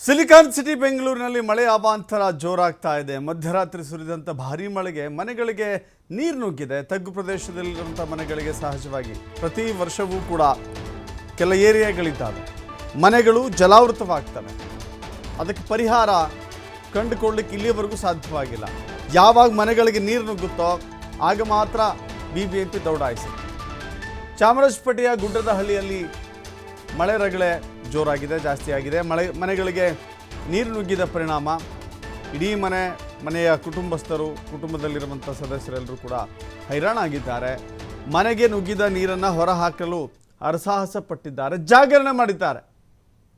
Silicon city ಬೆಂಗಳೂರಿನಲ್ಲಿ ಮಳೆ ಅವಾಂತರ ಜೋರಾಗ್ತಾ ಇದೆ. ಮಧ್ಯರಾತ್ರಿ ಸುರಿದಂತ ಭಾರೀ ಮಳೆಗೆ ಮನೆಗಳಿಗೆ ನೀರು ನುಗ್ಗಿದೆ. ತಗ್ಗು ಪ್ರದೇಶದಲ್ಲಿರುವಂಥ ಮನೆಗಳಿಗೆ ಸಹಜವಾಗಿ ಪ್ರತಿ ವರ್ಷವೂ ಕೂಡ ಕೆಲ ಏರಿಯಾಗಳಿದ್ದಾವೆ, ಮನೆಗಳು ಜಲಾವೃತವಾಗ್ತವೆ. ಅದಕ್ಕೆ ಪರಿಹಾರ ಕಂಡುಕೊಳ್ಳಲಿಕ್ಕೆ ಇಲ್ಲಿಯವರೆಗೂ ಸಾಧ್ಯವಾಗಿಲ್ಲ. ಯಾವಾಗ ಮನೆಗಳಿಗೆ ನೀರು ನುಗ್ಗುತ್ತೋ ಆಗ ಮಾತ್ರ ಬಿಬಿಎಂಪಿ ದೌಡಾಯಿಸಿದೆ. ಚಾಮರಾಜಪೇಟೆಯ ಗುಡ್ಡದಹಳ್ಳಿಯಲ್ಲಿ ಮಳೆ ರಗಳೆ ಜೋರಾಗಿದೆ, ಜಾಸ್ತಿ ಆಗಿದೆ. ಮನೆಗಳಿಗೆ ನೀರು ನುಗ್ಗಿದ ಪರಿಣಾಮ ಇಡೀ ಮನೆಯ ಕುಟುಂಬದಲ್ಲಿರುವಂಥ ಸದಸ್ಯರೆಲ್ಲರೂ ಕೂಡ ಹೈರಾಣಾಗಿದ್ದಾರೆ. ಮನೆಗೆ ನುಗ್ಗಿದ ನೀರನ್ನು ಹೊರಹಾಕಲು ಹರಸಾಹಸ ಪಟ್ಟಿದ್ದಾರೆ, ಜಾಗರಣೆ ಮಾಡಿದ್ದಾರೆ.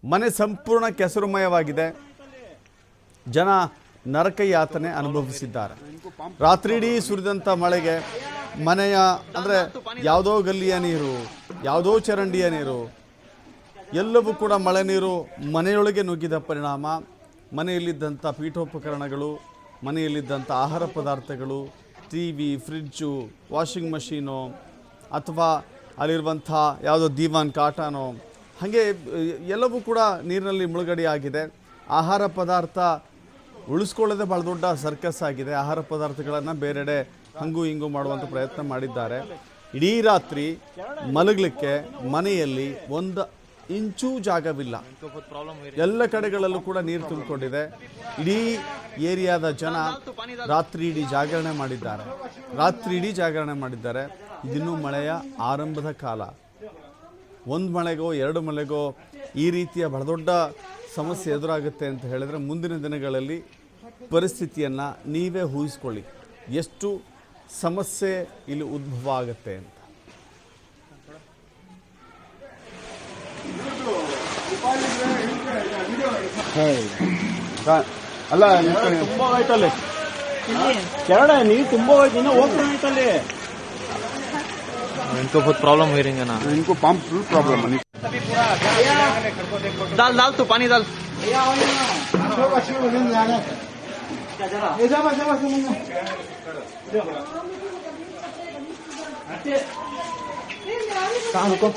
ಮನೆ ಸಂಪೂರ್ಣ ಕೆಸರುಮಯವಾಗಿದೆ. ಜನ ನರಕ ಯಾತನೆ ಅನುಭವಿಸಿದ್ದಾರೆ. ರಾತ್ರಿ ಇಡೀ ಸುರಿದಂಥ ಮಳೆಗೆ ಮನೆಯ ಅಂದರೆ ಯಾವುದೋ ಗಲ್ಲಿಯ ನೀರು, ಯಾವುದೋ ಚರಂಡಿಯ ನೀರು, ಎಲ್ಲವೂ ಕೂಡ ಮಳೆ ನೀರು ಮನೆಯೊಳಗೆ ನುಗ್ಗಿದ ಪರಿಣಾಮ ಮನೆಯಲ್ಲಿದ್ದಂಥ ಪೀಠೋಪಕರಣಗಳು, ಮನೆಯಲ್ಲಿದ್ದಂಥ ಆಹಾರ ಪದಾರ್ಥಗಳು, ಟಿವಿ, ಫ್ರಿಡ್ಜು, ವಾಷಿಂಗ್ ಮಷೀನು ಅಥವಾ ಅಲ್ಲಿರುವಂಥ ಯಾವುದೋ ದೀವಾನ್ ಕಾಟನೋ ಹಾಗೆ ಎಲ್ಲವೂ ಕೂಡ ನೀರಿನಲ್ಲಿ ಮುಳುಗಡೆಯಾಗಿದೆ. ಆಹಾರ ಪದಾರ್ಥ ಉಳಿಸ್ಕೊಳ್ಳೋದೇ ಭಾಳ ದೊಡ್ಡ ಸರ್ಕಸ್ ಆಗಿದೆ. ಆಹಾರ ಪದಾರ್ಥಗಳನ್ನು ಬೇರೆಡೆ ಹಂಗು ಹಿಂಗು ಮಾಡುವಂಥ ಪ್ರಯತ್ನ ಮಾಡಿದ್ದಾರೆ. ಇಡೀ ರಾತ್ರಿ ಮಲಗಲಿಕ್ಕೆ ಮನೆಯಲ್ಲಿ ಒಂದು ಇಂಚೂ ಜಾಗವಿಲ್ಲ. ಎಲ್ಲ ಕಡೆಗಳಲ್ಲೂ ಕೂಡ ನೀರು ತುಂಬಿಕೊಂಡಿದೆ. ಇಡೀ ಏರಿಯಾದ ಜನ ರಾತ್ರಿ ಇಡೀ ಜಾಗರಣೆ ಮಾಡಿದ್ದಾರೆ. ಇದಿನ್ನೂ ಮಳೆಯ ಆರಂಭದ ಕಾಲ. ಒಂದು ಮಳೆಗೋ ಎರಡು ಮಳೆಗೋ ಈ ರೀತಿಯ ಬಹಳ ದೊಡ್ಡ ಸಮಸ್ಯೆ ಎದುರಾಗುತ್ತೆ ಅಂತ ಹೇಳಿದ್ರೆ ಮುಂದಿನ ದಿನಗಳಲ್ಲಿ ಪರಿಸ್ಥಿತಿಯನ್ನು ನೀವೇ ಊಹಿಸ್ಕೊಳ್ಳಿ, ಎಷ್ಟು ಸಮಸ್ಯೆ ಇಲ್ಲಿ ಉದ್ಭವ ಆಗುತ್ತೆ ಅಂತ. ಅಲ್ಲ ತುಂಬ ಹೋಯ್ತಲ್ಲಿ ಕೆರಡ ನೀರು ತುಂಬ ಹೋಯ್ತು, ಇನ್ನೂ ಓಪನ್ ಆಯ್ತಲ್ಲಿ. इनको बहुत प्रॉब्लम हो रही है ना, इनको पंप फुल प्रॉब्लम है. डाल तो पानी डाल. कहाँ रुको